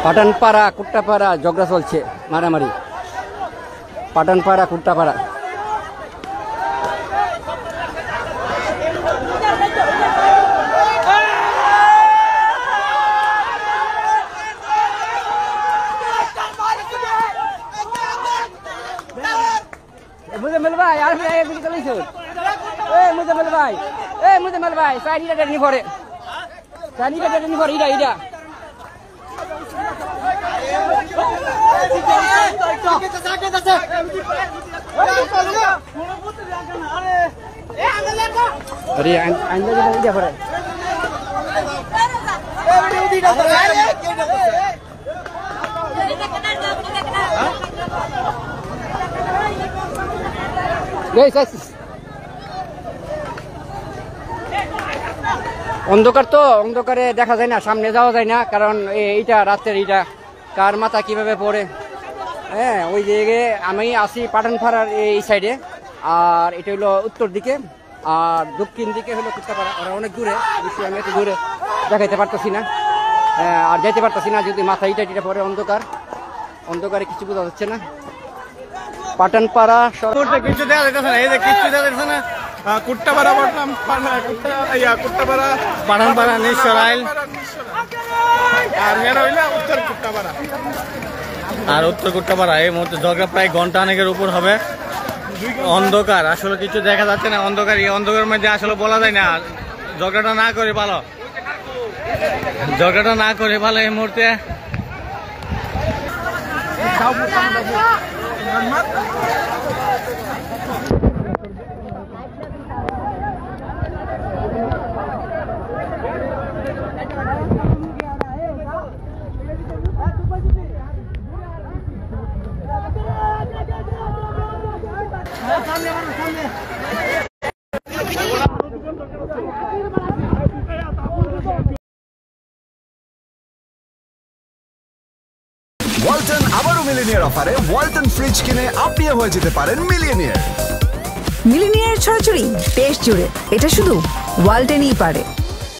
পাঠানপাড়া কুট্টাপাড়া ঝগড়া চলছে, মারামারি। পাঠানপাড়া কুট্টাপাড়া। মুজাম্মেল ভাই আর এদিকে চলেছো? মুজাম্মেল ভাই, মুজাম্মেল ভাই সাইডটা ডেনি পরে, সাইডটা ডেনি পরে, ইডা ইডা अरे अंदर जा पड़े অন্ধকার তো, অন্ধকারে দেখা যায় না, সামনে যাওয়া যায় না, কারণ এইটা রাতের, এইটা কার মাথা কিভাবে পড়ে। হ্যাঁ, ওই জায়গায় আমি আসি পাঠানপাড়ার এই সাইডে, আর এটা হলো উত্তর দিকে, আর দক্ষিণ দিকে হলো কুট্টাপাড়া। ওরা অনেক দূরে, বেশি আমি এত দূরে দেখাইতে পারতেছি না, আর যাইতে পারতেছি না, যদি মাথা ইটা টিটা পড়ে। অন্ধকার, অন্ধকারে কিছু বোঝা যাচ্ছে না। পাঠানপাড়া কিছু দেওয়া যাইতেছে না, এই যে কিছু দেওয়া যাইতেছে না। কুট্টাপাড়া বললাম, কুট্টাপাড়া পাঠানপাড়া নিঃসরাইল, আর মেয়েরা হইলে উত্তর কুট্টাপাড়া। আর উত্তর কুট্টাপাড়া এই মুহূর্তে ঝগড়া প্রায় ঘন্টা অনেকের উপর হবে। অন্ধকার, আসলে কিছু দেখা যাচ্ছে না। অন্ধকার, এই অন্ধকারের মধ্যে আসলে বলা যায় না। ঝগড়াটা না করে ভালো, ঝগড়াটা না করে ভালো এই মুহূর্তে। ওয়ালটন আবারও মিলিনিয়ার অফারে ওয়ালটন ফ্রিজ কিনে আপনিও হয়ে যেতে পারেন মিলিয়নিয়ার। মিলিনিয়ার ছড়াছড়ি দেশ জুড়ে, এটা শুধু ওয়ালটনই পারে।